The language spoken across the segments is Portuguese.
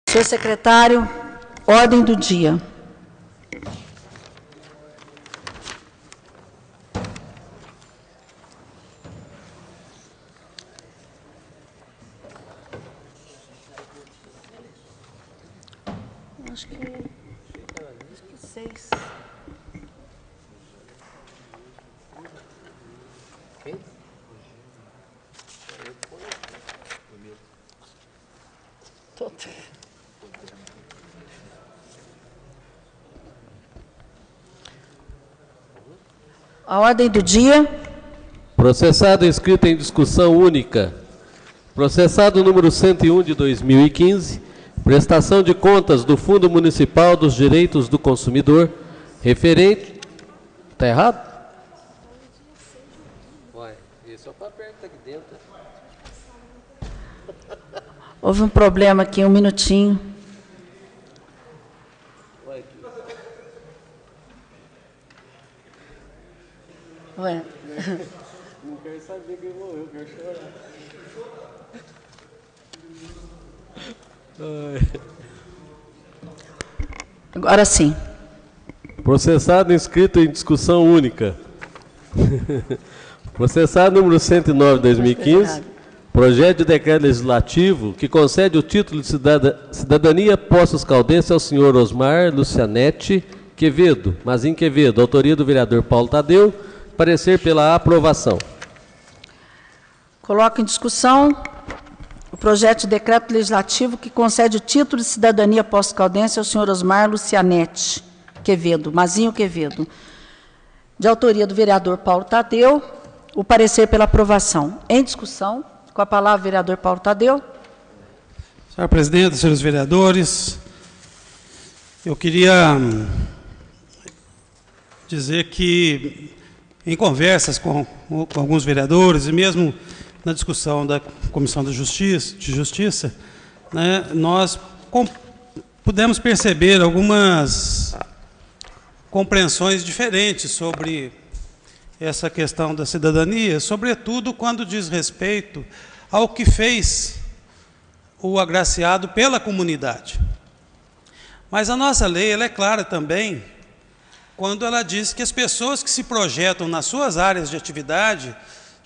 Senhor secretário, ordem do dia. Acho que 6. A ordem do dia. Processado inscrito em discussão única. Processado número 101 de 2015, prestação de contas do Fundo Municipal dos Direitos do Consumidor, referente... Está errado? Ué, esse é o papel que está aqui dentro. Houve um problema aqui, um minutinho. Ué. Não quero saber quem morreu, quero chorar. Agora sim. Processado inscrito em discussão única. Processado número 109 de 2015, projeto de decreto legislativo que concede o título de cidadania Poços Caldense ao senhor Osmar Lucianetti Quevedo, Mazin Quevedo, autoria do vereador Paulo Tadeu, parecer pela aprovação. Coloco em discussão o projeto de decreto legislativo que concede o título de cidadania Poços Caldense ao senhor Osmar Lucianetti Quevedo, Mazinho Quevedo, de autoria do vereador Paulo Tadeu, o parecer pela aprovação. Em discussão, com a palavra o vereador Paulo Tadeu. Senhora presidenta, senhores vereadores, eu queria dizer que, em conversas com alguns vereadores, e mesmo na discussão da Comissão de Justiça, né, nós pudemos perceber algumas compreensões diferentes sobre essa questão da cidadania, sobretudo quando diz respeito ao que fez o agraciado pela comunidade. Mas a nossa lei, ela é clara também quando ela diz que as pessoas que se projetam nas suas áreas de atividade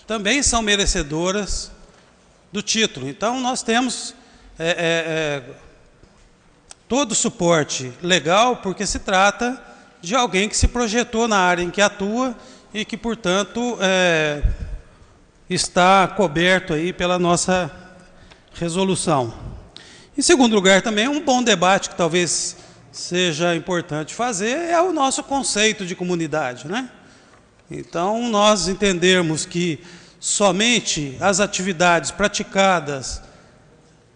também são merecedoras do título. Então, nós temos todo o suporte legal, porque se trata de alguém que se projetou na área em que atua e que, portanto, está coberto aí pela nossa resolução. Em segundo lugar, também, um bom debate que talvez seja importante fazer é o nosso conceito de comunidade, né? Então, nós entendermos que somente as atividades praticadas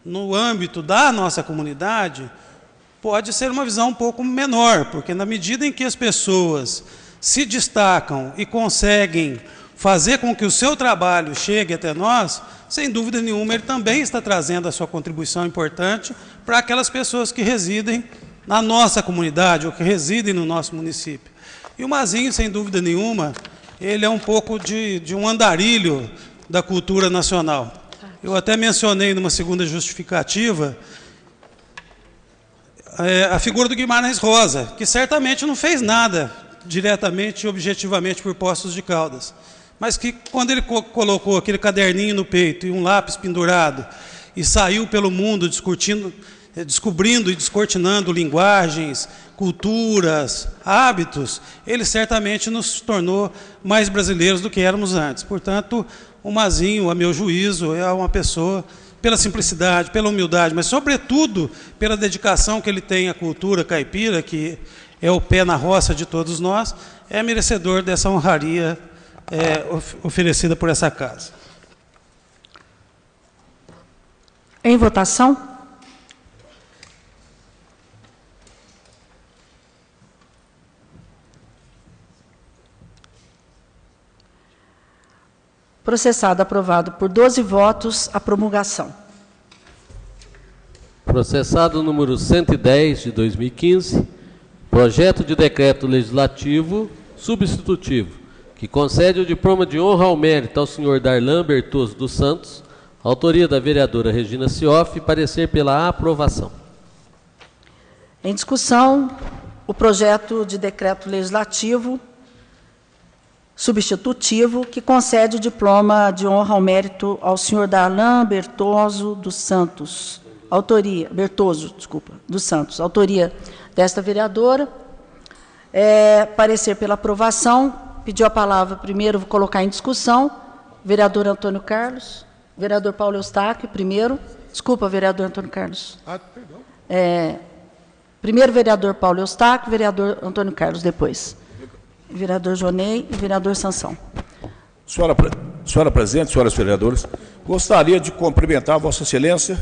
no âmbito da nossa comunidade pode ser uma visão um pouco menor, porque na medida em que as pessoas se destacam e conseguem fazer com que o seu trabalho chegue até nós, sem dúvida nenhuma, ele também está trazendo a sua contribuição importante para aquelas pessoas que residem na nossa comunidade ou que residem no nosso município. E o Mazinho, sem dúvida nenhuma, ele é um pouco de um andarilho da cultura nacional. Eu até mencionei numa segunda justificativa a figura do Guimarães Rosa, que certamente não fez nada diretamente e objetivamente por Poços de Caldas, mas que quando ele colocou aquele caderninho no peito e um lápis pendurado e saiu pelo mundo descobrindo e descortinando linguagens, culturas, hábitos, ele certamente nos tornou mais brasileiros do que éramos antes. Portanto, o Mazinho, a meu juízo, é uma pessoa, pela simplicidade, pela humildade, mas sobretudo pela dedicação que ele tem à cultura caipira, que é o pé na roça de todos nós, é merecedor dessa honraria oferecida por essa casa. Em votação. Processado, aprovado por 12 votos, a promulgação. Processado número 110 de 2015, projeto de decreto legislativo substitutivo, que concede o diploma de honra ao mérito ao senhor Darlan Bertoso dos Santos, autoria da vereadora Regina Cioff, parecer pela aprovação. Em discussão, o projeto de decreto legislativo substitutivo que concede o diploma de honra ao mérito ao senhor Darlan Bertoso dos Santos. Dos Santos. Autoria desta vereadora. Parecer pela aprovação. Pediu a palavra primeiro, vou colocar em discussão. Vereador Antônio Carlos. Vereador Paulo Eustáquio, primeiro. Desculpa, vereador Antônio Carlos. Perdão. Primeiro, vereador Paulo Eustáquio, vereador Antônio Carlos, depois. Vereador Jonei e vereador Sansão. Senhora presidente, senhoras vereadoras, gostaria de cumprimentar Vossa Excelência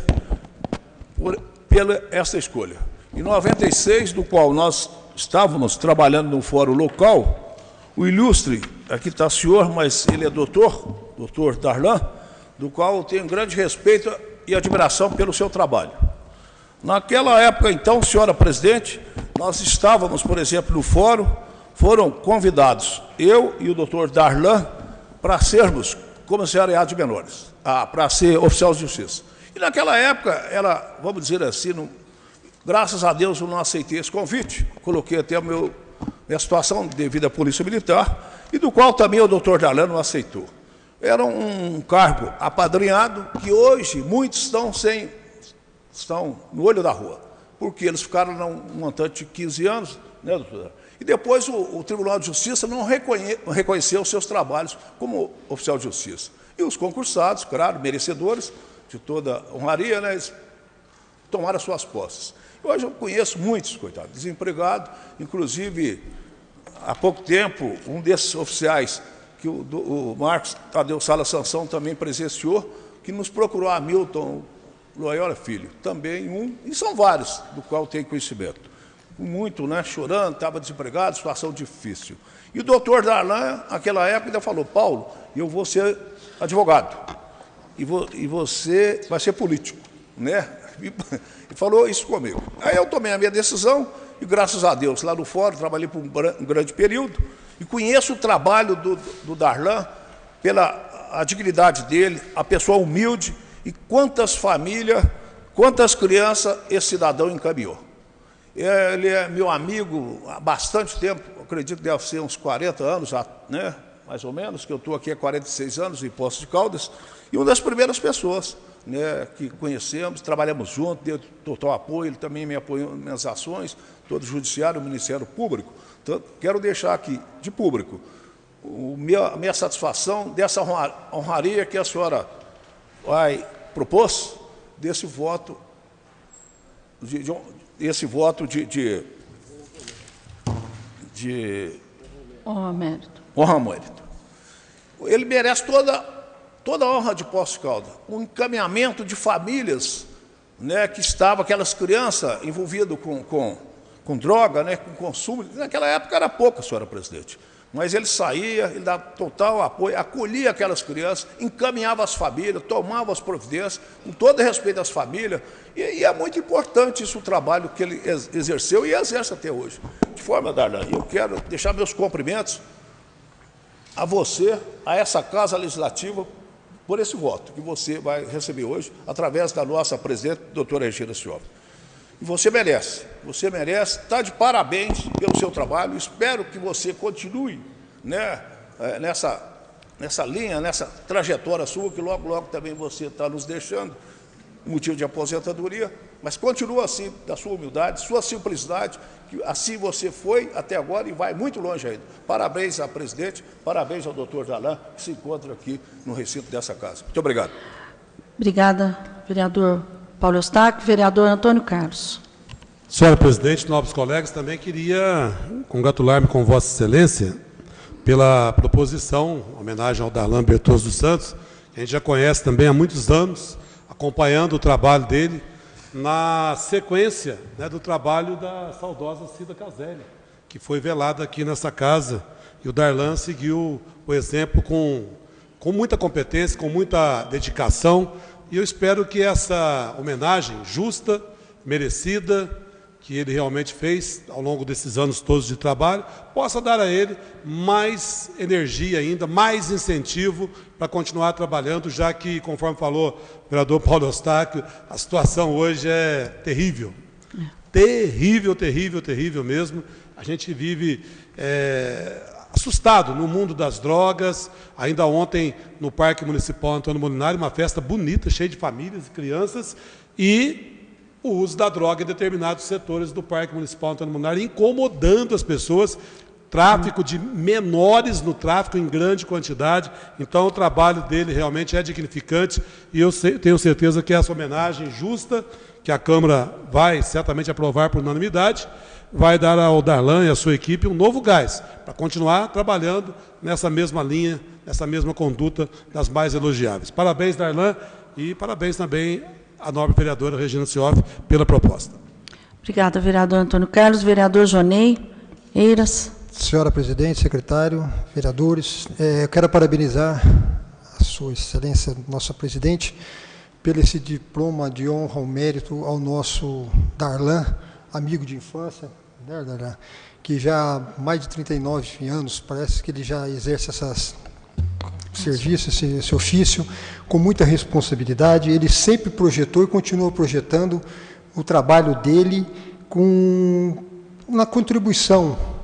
pela essa escolha. Em 96, do qual nós estávamos trabalhando no fórum local, o ilustre, aqui está o senhor, mas ele é doutor Darlan, do qual eu tenho grande respeito e admiração pelo seu trabalho. Naquela época, então, senhora presidente, nós estávamos, por exemplo, no fórum, foram convidados, eu e o doutor Darlan, para sermos comissariado de menores, para ser oficial de justiça. E naquela época, ela, vamos dizer assim, graças a Deus eu não aceitei esse convite, coloquei até minha situação devido à Polícia Militar, e do qual também o doutor Darlan não aceitou. Era um cargo apadrinhado que hoje muitos estão no olho da rua, porque eles ficaram num montante de 15 anos, né, doutor? E depois o Tribunal de Justiça não reconheceu os seus trabalhos como oficial de justiça. E os concursados, claro, merecedores de toda honraria, né, eles tomaram as suas posses. Hoje eu conheço muitos, coitados, desempregados, inclusive, há pouco tempo, um desses oficiais, que o Marcos Tadeu Sala Sansão também presenciou, que nos procurou, Hamilton Loyola Filho, também e são vários, do qual tenho conhecimento. Muito, né, chorando, estava desempregado, situação difícil. E o doutor Darlan, naquela época, ainda falou, Paulo, eu vou ser advogado, e você vai ser político, né? E falou isso comigo. Aí eu tomei a minha decisão, e graças a Deus, lá no fórum, trabalhei por um grande período, e conheço o trabalho do Darlan, pela dignidade dele, a pessoa humilde, e quantas famílias, quantas crianças esse cidadão encaminhou. Ele é meu amigo há bastante tempo, acredito que deve ser uns 40 anos, né, mais ou menos, que eu estou aqui há 46 anos em Poços de Caldas, e uma das primeiras pessoas, né, que conhecemos, trabalhamos juntos, deu total apoio, ele também me apoiou nas minhas ações, todo o Judiciário, o Ministério Público. Então, quero deixar aqui, de público, a minha satisfação dessa honraria que a senhora propôs, desse voto de honra ao mérito. Honra ao mérito. Ele merece toda a honra de Poços de Caldas. Um encaminhamento de famílias, né, que estavam, aquelas crianças envolvidas com droga, né, com consumo. Naquela época era pouca, senhora presidente. Mas ele saía, ele dava total apoio, acolhia aquelas crianças, encaminhava as famílias, tomava as providências, com todo respeito às famílias. E é muito importante isso, o trabalho que ele exerceu e exerce até hoje. De forma, Darlan, eu quero deixar meus cumprimentos a você, a essa Casa Legislativa, por esse voto que você vai receber hoje, através da nossa presidente, doutora Regina Silva. E você merece, está de parabéns pelo seu trabalho, espero que você continue, né, nessa linha, nessa trajetória sua, que logo, logo também você está nos deixando, motivo de aposentadoria, mas continua assim, da sua humildade, sua simplicidade, que assim você foi até agora e vai muito longe ainda. Parabéns à presidente, parabéns ao doutor Darlan, que se encontra aqui no recinto dessa casa. Muito obrigado. Obrigada, vereador Paulo Eustáquio. Vereador Antônio Carlos. Senhora presidente, nobres colegas, também queria congratular-me com Vossa Excelência pela proposição, homenagem ao Darlan Bertoso dos Santos, que a gente já conhece também há muitos anos, acompanhando o trabalho dele, na sequência, né, do trabalho da saudosa Cida Caselli, que foi velada aqui nessa casa, e o Darlan seguiu o exemplo com muita competência, com muita dedicação, e eu espero que essa homenagem justa, merecida, que ele realmente fez ao longo desses anos todos de trabalho, possa dar a ele mais energia ainda, mais incentivo para continuar trabalhando, já que, conforme falou o vereador Paulo Eustáquio, a situação hoje é terrível. Terrível, terrível, terrível mesmo. A gente vive assustado no mundo das drogas. Ainda ontem, no Parque Municipal Antônio Molinari, uma festa bonita, cheia de famílias e crianças, e o uso da droga em determinados setores do Parque Municipal Antônio Molinari, incomodando as pessoas, tráfico de menores no tráfico em grande quantidade. Então, o trabalho dele realmente é dignificante, e eu tenho certeza que essa homenagem justa, que a Câmara vai certamente aprovar por unanimidade, vai dar ao Darlan e à sua equipe um novo gás para continuar trabalhando nessa mesma linha, nessa mesma conduta das mais elogiáveis. Parabéns, Darlan, e parabéns também à nobre vereadora Regina Cioff pela proposta. Obrigada, vereador Antônio Carlos. Vereador Jonei Eiras. Senhora presidente, secretário, vereadores, eu quero parabenizar a sua excelência, nossa presidente, pelo esse diploma de honra ao mérito ao nosso Darlan, amigo de infância, né, Darlan, que já há mais de 39 anos, parece que ele já exerce esses serviços, esse ofício, com muita responsabilidade. Ele sempre projetou e continua projetando o trabalho dele com uma contribuição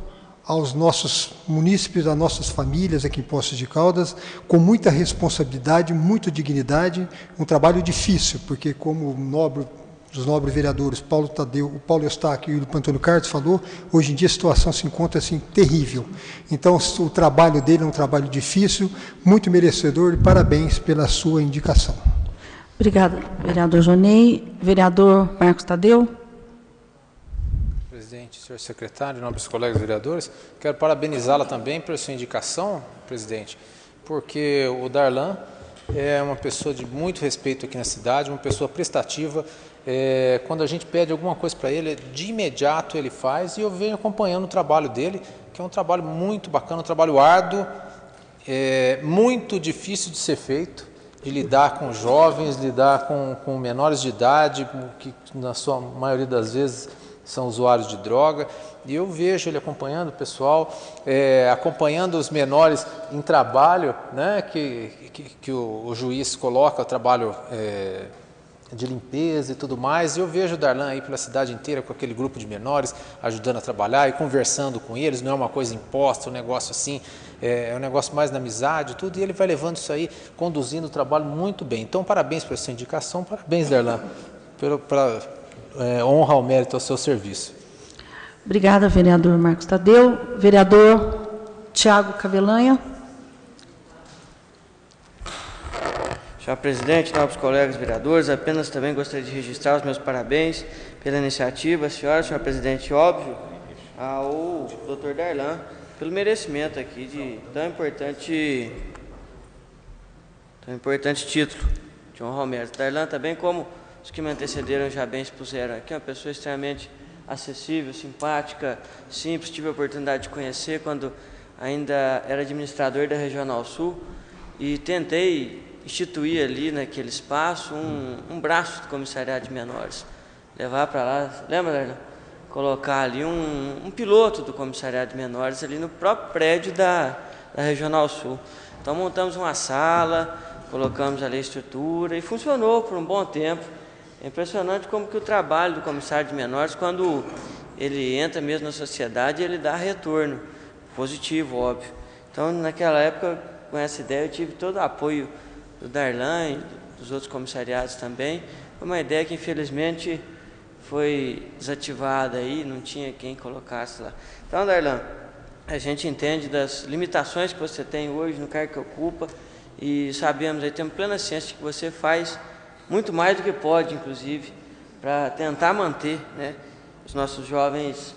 aos nossos munícipes, às nossas famílias aqui em Poços de Caldas, com muita responsabilidade, muita dignidade, um trabalho difícil, porque como os nobres vereadores Paulo Tadeu, o Paulo Eustáquio e o Antônio Carlos falou, hoje em dia a situação se encontra assim terrível. Então o trabalho dele é um trabalho difícil, muito merecedor, e parabéns pela sua indicação. Obrigada, vereador Jonei. Vereador Marcos Tadeu. Presidente, senhor secretário, nobres colegas vereadores, quero parabenizá-la também pela sua indicação, presidente, porque o Darlan é uma pessoa de muito respeito aqui na cidade, uma pessoa prestativa. Quando a gente pede alguma coisa para ele, de imediato ele faz, e eu venho acompanhando o trabalho dele, que é um trabalho muito bacana, um trabalho árduo, muito difícil de ser feito, de lidar com jovens, lidar com menores de idade, que na sua maioria das vezes são usuários de droga, e eu vejo ele acompanhando o pessoal, acompanhando os menores em trabalho, né, que o juiz coloca, o trabalho de limpeza e tudo mais, e eu vejo o Darlan aí pela cidade inteira com aquele grupo de menores, ajudando a trabalhar e conversando com eles, não é uma coisa imposta, um negócio assim, é um negócio mais na amizade, tudo, e ele vai levando isso aí, conduzindo o trabalho muito bem. Então, parabéns pela sua indicação, parabéns, Darlan, pela honra ao mérito ao seu serviço. Obrigada, vereador Marcos Tadeu. Vereador Tiago Cavelanha. Senhor presidente, nobres colegas vereadores, apenas também gostaria de registrar os meus parabéns pela iniciativa, senhor presidente, óbvio, ao doutor Darlan, pelo merecimento aqui de tão importante título de honra ao mérito. Darlan também, como os que me antecederam já bem expuseram aqui, é uma pessoa extremamente acessível, simpática, simples. Tive a oportunidade de conhecer quando ainda era administrador da Regional Sul e tentei instituir ali naquele espaço um braço do comissariado de menores. Levar para lá, lembra, Darlan? Colocar ali um piloto do comissariado de menores ali no próprio prédio da Regional Sul. Então montamos uma sala, colocamos ali a estrutura e funcionou por um bom tempo. É impressionante como que o trabalho do comissário de menores, quando ele entra mesmo na sociedade, ele dá retorno positivo, óbvio. Então, naquela época, com essa ideia, eu tive todo o apoio do Darlan e dos outros comissariados também. Foi uma ideia que, infelizmente, foi desativada aí, não tinha quem colocasse lá. Então, Darlan, a gente entende das limitações que você tem hoje no cargo que ocupa e sabemos, aí temos plena ciência de que você faz muito mais do que pode, inclusive, para tentar manter, né, os nossos jovens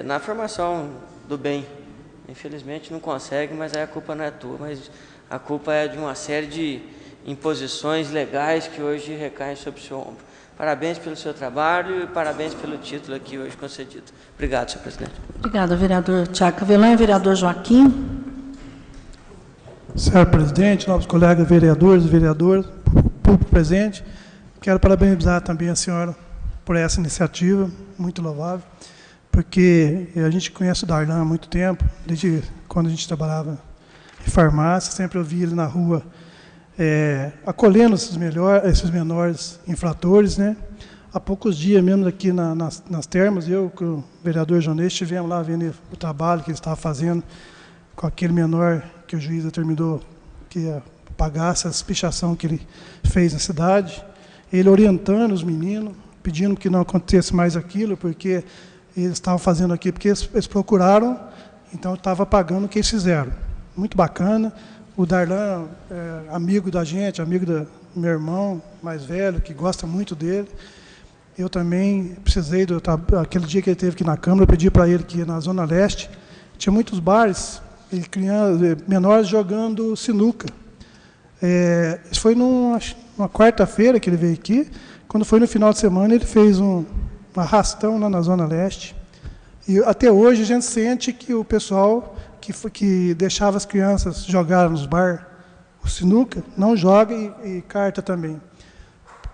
na formação do bem. Infelizmente não consegue, mas aí a culpa não é tua, mas a culpa é de uma série de imposições legais que hoje recaem sobre o seu ombro. Parabéns pelo seu trabalho e parabéns pelo título aqui hoje concedido. Obrigado, senhor presidente. Obrigada, vereador Tiago Cavelanha. Vereador Joaquim. Senhor presidente, novos colegas vereadores, público presente, quero parabenizar também a senhora por essa iniciativa, muito louvável, porque a gente conhece o Darlan há muito tempo, desde quando a gente trabalhava em farmácia, sempre eu via ele na rua acolhendo esses menores infratores, né? há poucos dias mesmo aqui nas termas, eu com o vereador Jonês estivemos lá vendo o trabalho que ele estava fazendo com aquele menor que o juiz determinou que ia pagar essa pichação que ele fez na cidade. Ele orientando os meninos, pedindo que não acontecesse mais aquilo, porque eles estavam fazendo aquilo, porque eles procuraram, então estava pagando o que eles fizeram. Muito bacana. O Darlan, amigo da gente, amigo do meu irmão mais velho, que gosta muito dele. Eu também precisei, aquele dia que ele esteve aqui na Câmara, eu pedi para ele que na Zona Leste tinha muitos bares, e menores jogando sinuca. Isso foi numa quarta-feira que ele veio aqui. Quando foi no final de semana, ele fez um arrastão lá na Zona Leste. E até hoje a gente sente que o pessoal que deixava as crianças jogar nos bar o sinuca, não joga e carta também.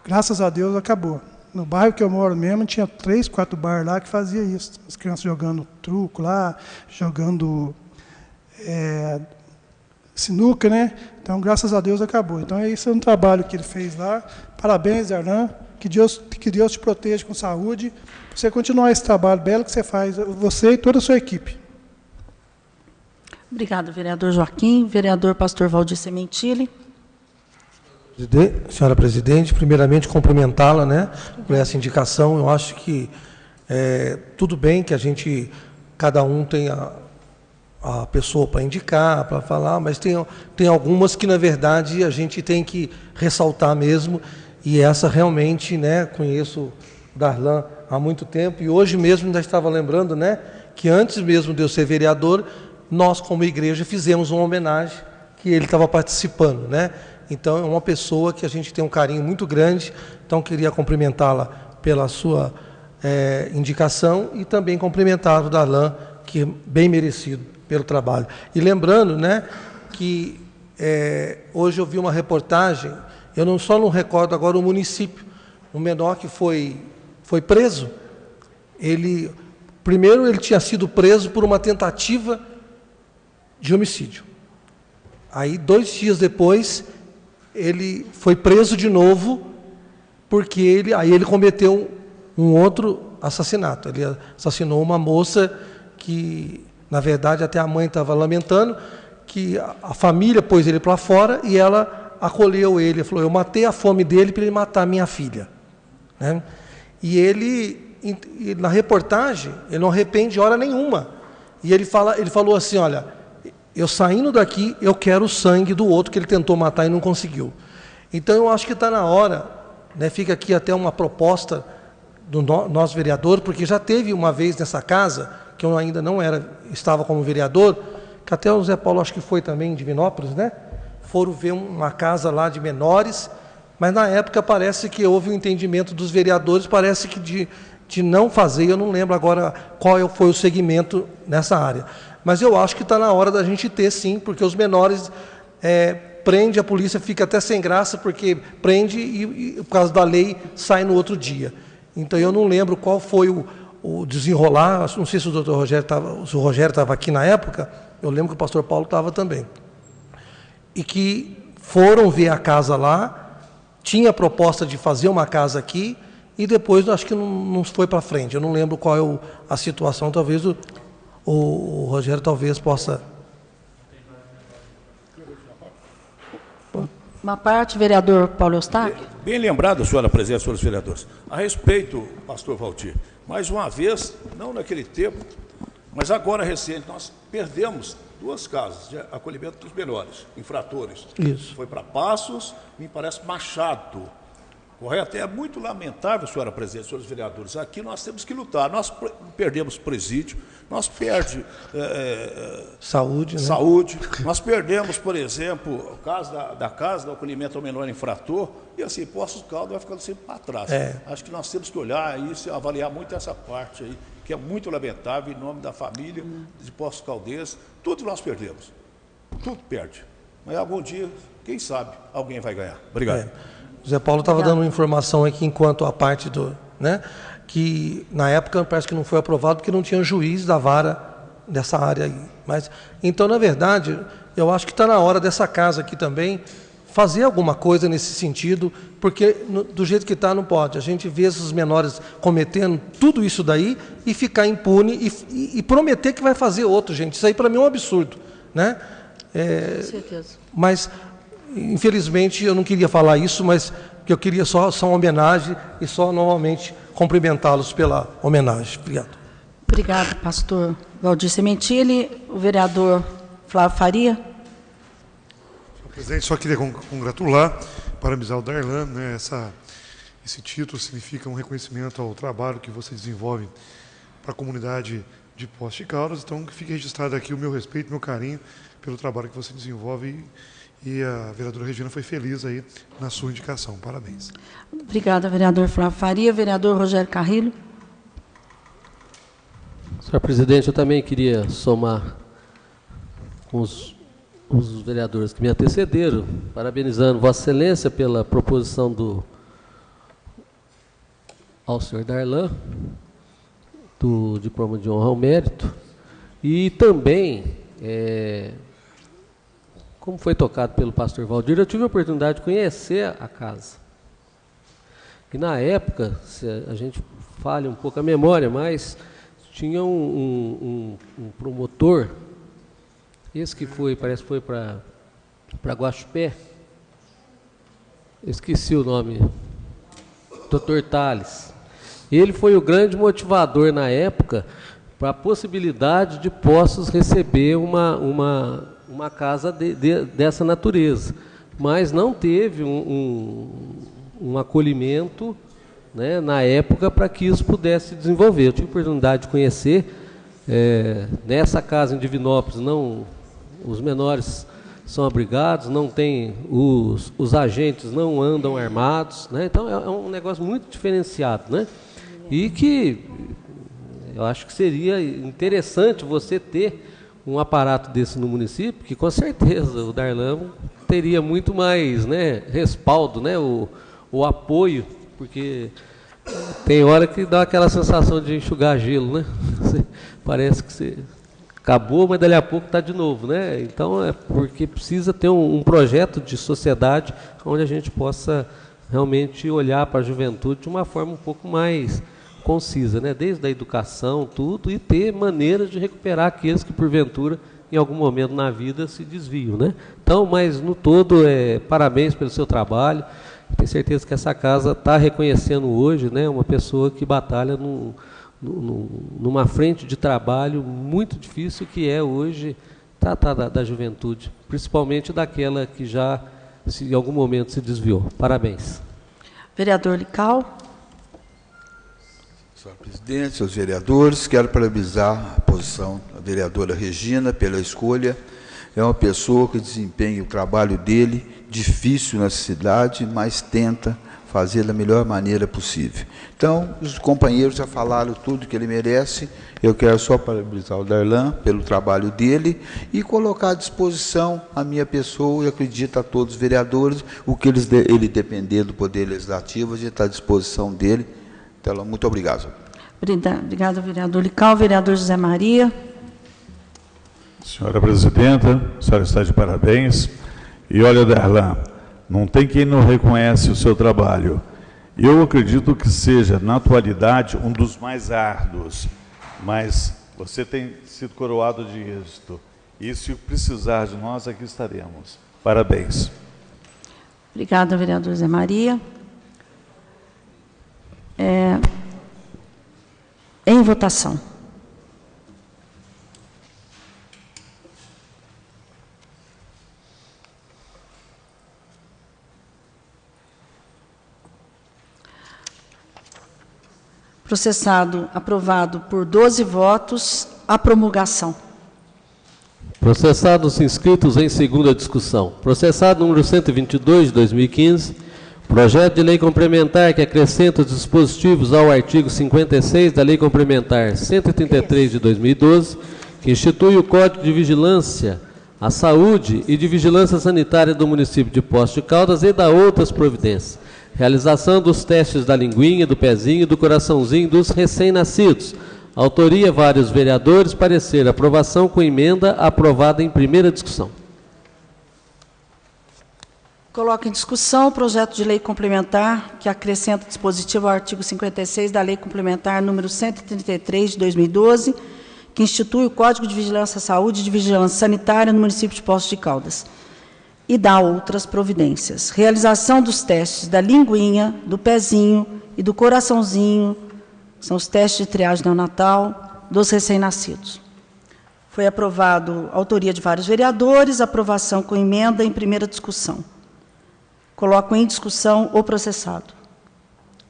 Graças a Deus acabou. No bairro que eu moro mesmo, tinha 3, 4 bar lá que fazia isso. As crianças jogando truco lá, jogando sinuca, né? Então, graças a Deus acabou. Então, esse é um trabalho que ele fez lá. Parabéns, Darlan. Que Deus te proteja com saúde. Você continuar esse trabalho belo que você faz, você e toda a sua equipe. Obrigada, vereador Joaquim. Vereador Pastor Valdir Sementili. Senhora presidente, primeiramente cumprimentá-la, né, por essa indicação. Eu acho que tudo bem que cada um tenha a pessoa para indicar, para falar, mas tem algumas que, na verdade, a gente tem que ressaltar mesmo, e essa realmente, né, conheço o Darlan há muito tempo, e hoje mesmo ainda estava lembrando, né, que antes mesmo de eu ser vereador, nós, como igreja, fizemos uma homenagem que ele estava participando, né? Então, é uma pessoa que a gente tem um carinho muito grande, então queria cumprimentá-la pela sua indicação e também cumprimentar o Darlan, que é bem merecido pelo trabalho. E lembrando, né, que hoje eu vi uma reportagem, eu não recordo agora o município, um menor que foi preso. Primeiro ele tinha sido preso por uma tentativa de homicídio. Aí, 2 dias depois, ele foi preso de novo, porque ele cometeu um outro assassinato. Ele assassinou uma moça que, na verdade, até a mãe estava lamentando, que a família pôs ele para fora e ela acolheu ele. Falou, eu matei a fome dele para ele matar a minha filha. Né? E na reportagem, ele não arrepende hora nenhuma. E ele falou assim, olha, eu saindo daqui, eu quero o sangue do outro que ele tentou matar e não conseguiu. Então, eu acho que está na hora, né, fica aqui até uma proposta do nosso vereador, porque já teve uma vez nessa casa, que eu ainda não estava como vereador, que até o Zé Paulo, acho que foi também em Divinópolis, né? Foram ver uma casa lá de menores, mas na época parece que houve um entendimento dos vereadores, parece que de não fazer, eu não lembro agora qual foi o segmento nessa área. Mas eu acho que está na hora da gente ter, sim, porque os menores prende, a polícia fica até sem graça, porque prende e por causa da lei, sai no outro dia. Então, eu não lembro qual foi o desenrolar, não sei se o doutor Rogério estava aqui na época, eu lembro que o pastor Paulo estava também. E que foram ver a casa lá, tinha a proposta de fazer uma casa aqui, e depois acho que não foi para frente. Eu não lembro qual é a situação, talvez o Rogério talvez possa... Uma parte, vereador Paulo Eustáquio. Bem lembrado, senhora presidente, senhores vereadores. A respeito, pastor Valdir, mais uma vez, não naquele tempo, mas agora recente, nós perdemos 2 casas de acolhimento dos menores, infratores. Isso. Foi para Passos, me parece Machado. Correto? É muito lamentável, senhora presidente, senhores vereadores. Aqui nós temos que lutar. Nós perdemos presídio, nós perdemos saúde, né? Saúde. Nós perdemos, por exemplo, o caso da casa do acolhimento ao menor infrator, e assim, Poços de Caldas vai ficando sempre para trás. Acho que nós temos que olhar isso e avaliar muito essa parte aí, que é muito lamentável, em nome da família de Poços Caldenses. Tudo nós perdemos. Tudo perde. Mas algum dia, quem sabe, alguém vai ganhar. Obrigado. O Zé Paulo estava dando uma informação aqui enquanto a parte né, que na época parece que não foi aprovado porque não tinha juiz da vara dessa área aí. Mas, então, na verdade, eu acho que está na hora dessa casa aqui também fazer alguma coisa nesse sentido, porque do jeito que está não pode. A gente vê esses menores cometendo tudo isso daí e ficar impune e prometer que vai fazer outro, gente. Isso aí para mim é um absurdo, né? Com certeza. Mas, infelizmente, eu não queria falar isso, mas que eu queria só uma homenagem e só novamente cumprimentá-los pela homenagem. Obrigado. Obrigado, pastor Valdir Sementili. O vereador Flávio Faria. Presidente, só queria congratular, parabenizar o Darlan, né? Esse título significa um reconhecimento ao trabalho que você desenvolve para a comunidade de Poços de Caldas. Então, que fique registrado aqui o meu respeito, meu carinho pelo trabalho que você desenvolve e a vereadora Regina foi feliz aí na sua indicação. Parabéns. Obrigada, vereador Flávio Faria. Vereador Rogério Carrillo. Senhor presidente, eu também queria somar com os vereadores que me antecederam, parabenizando Vossa Excelência pela proposição ao senhor Darlan, do diploma de honra ao mérito, e também, como foi tocado pelo pastor Valdir, eu tive a oportunidade de conhecer a casa. E na época, se a gente falha um pouco a memória, mas tinha um promotor, esse que foi, parece que foi para Guaxupé, esqueci o nome, Dr. Tales. Ele foi o grande motivador na época para a possibilidade de Poços receber uma casa dessa natureza, mas não teve um acolhimento, né, na época para que isso pudesse desenvolver. Eu tive a oportunidade de conhecer, nessa casa em Divinópolis, os menores são abrigados, não tem, os agentes não andam armados, né? Então é um negócio muito diferenciado, né? E que eu acho que seria interessante você ter um aparato desse no município, que com certeza o Darlan teria muito mais, né, respaldo, né, o apoio, porque tem hora que dá aquela sensação de enxugar gelo, né? Parece que você acabou, mas dali a pouco está de novo, né? Então é porque precisa ter um projeto de sociedade onde a gente possa realmente olhar para a juventude de uma forma um pouco mais concisa, né? Desde a educação, tudo, e ter maneiras de recuperar aqueles que porventura em algum momento na vida se desviam, né? Então, mas no todo, parabéns pelo seu trabalho. Tenho certeza que essa casa está reconhecendo hoje, né, uma pessoa que batalha numa frente de trabalho muito difícil, que é hoje tratar da juventude, principalmente daquela que já em algum momento se desviou. Parabéns. Vereador Lical. Senhor presidente, senhores vereadores, quero parabenizar a posição da vereadora Regina pela escolha. É uma pessoa que desempenha o trabalho dele, difícil na cidade, mas tenta fazer da melhor maneira possível. Então, os companheiros já falaram tudo que ele merece. Eu quero só parabenizar o Darlan pelo trabalho dele e colocar à disposição a minha pessoa, e acredito a todos os vereadores, o que ele depender do Poder Legislativo, a gente está à disposição dele. Então, muito obrigado. Obrigada, vereador Lical. Vereador José Maria. Senhora presidenta, a senhora está de parabéns. E olha, Darlan, não tem quem não reconhece o seu trabalho. Eu acredito que seja, na atualidade, um dos mais árduos, mas você tem sido coroado de êxito. E se precisar de nós, aqui estaremos. Parabéns. Obrigada, vereador Zé Maria. Em votação. Processado, aprovado por 12 votos, a promulgação. Processados inscritos em segunda discussão. Processado número 122 de 2015, projeto de lei complementar que acrescenta os dispositivos ao artigo 56 da Lei Complementar 133 de 2012, que institui o Código de Vigilância à Saúde e de Vigilância Sanitária do município de Poços de Caldas e da outras providências. Realização dos testes da linguinha, do pezinho, do coraçãozinho dos recém-nascidos. Autoria, vários vereadores. Parecer, aprovação com emenda aprovada em primeira discussão. Coloco em discussão o projeto de lei complementar que acrescenta dispositivo ao artigo 56 da Lei Complementar número 133 de 2012, que institui o Código de Vigilância à Saúde e de Vigilância Sanitária no município de Poços de Caldas e dá outras providências. Realização dos testes da linguinha, do pezinho e do coraçãozinho, são os testes de triagem neonatal dos recém-nascidos. Foi aprovado, autoria de vários vereadores, aprovação com emenda em primeira discussão. Coloco em discussão o processado.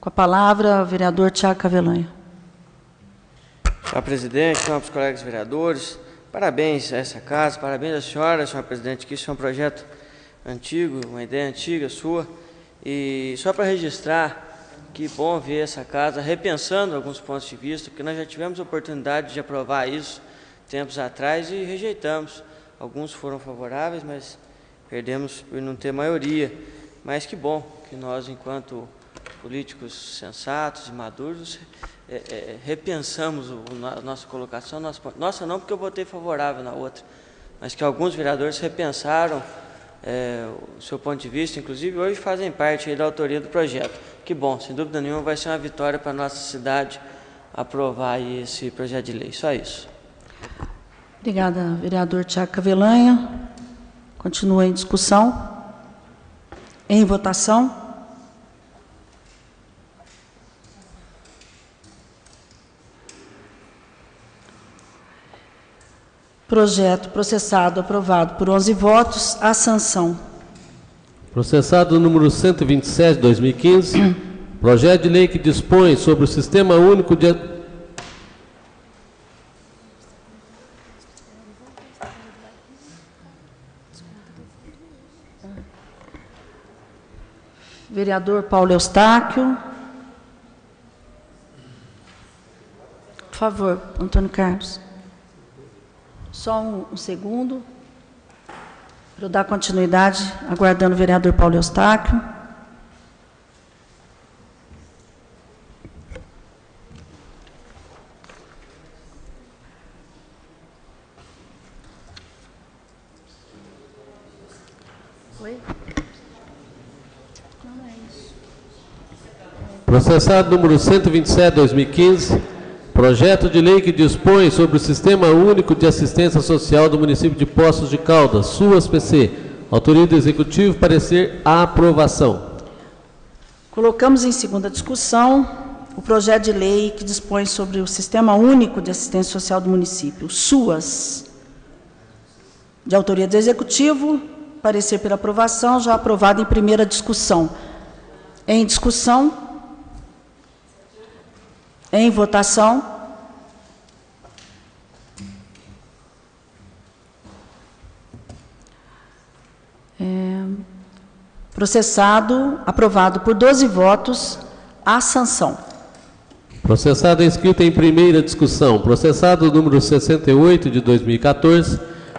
Com a palavra, o vereador Tiago Cavelanha. Senhor presidente, nobres colegas vereadores, parabéns a essa casa, parabéns à senhora, senhor presidente, que isso é um projeto antigo, uma ideia antiga sua. E só para registrar, que bom ver essa casa repensando alguns pontos de vista, porque nós já tivemos a oportunidade de aprovar isso tempos atrás e rejeitamos. Alguns foram favoráveis, mas perdemos por não ter maioria. Mas que bom que nós, enquanto políticos sensatos e maduros, repensamos a nossa colocação. Nossa, não porque eu votei favorável na outra, mas que alguns vereadores repensaram o seu ponto de vista, inclusive hoje fazem parte aí da autoria do projeto. Que bom, sem dúvida nenhuma vai ser uma vitória para a nossa cidade aprovar aí esse projeto de lei. Só isso. Obrigada, vereador Tiago Cavelanha. Continua em discussão. Em votação. Projeto processado, aprovado por 11 votos. A sanção. Processado número 127, 2015. Projeto de lei que dispõe sobre o Sistema Único de... Vereador Paulo Eustáquio. Por favor, Antônio Carlos. Só um segundo, para eu dar continuidade, aguardando o vereador Paulo Eustáquio. Oi? Processado número 127, 2015, projeto de lei que dispõe sobre o Sistema Único de Assistência Social do município de Poços de Caldas, SUAS-PC. Autoria do Executivo, parecer à aprovação. Colocamos em segunda discussão o projeto de lei que dispõe sobre o Sistema Único de Assistência Social do município, SUAS. De autoria do Executivo, parecer pela aprovação, já aprovado em primeira discussão. Em discussão. Em votação. Processado, aprovado por 12 votos, a sanção. Processado inscrito em primeira discussão. Processado número 68 de 2014.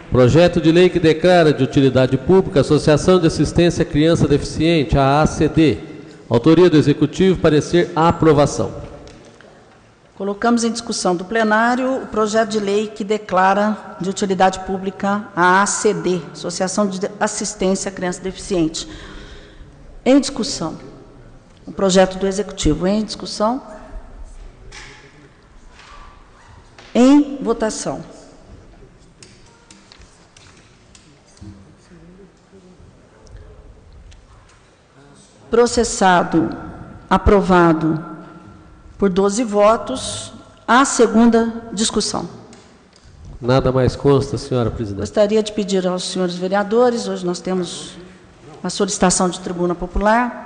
Projeto de lei que declara de utilidade pública a Associação de Assistência à Criança Deficiente, a ACD. Autoria do Executivo, parecer à aprovação. Colocamos em discussão do plenário o projeto de lei que declara de utilidade pública a ACD, Associação de Assistência à Criança Deficiente. Em discussão, o projeto do Executivo. Em discussão. Em votação. Processado, aprovado por 12 votos, a segunda discussão. Nada mais consta, senhora presidente. Gostaria de pedir aos senhores vereadores, hoje nós temos uma solicitação de tribuna popular,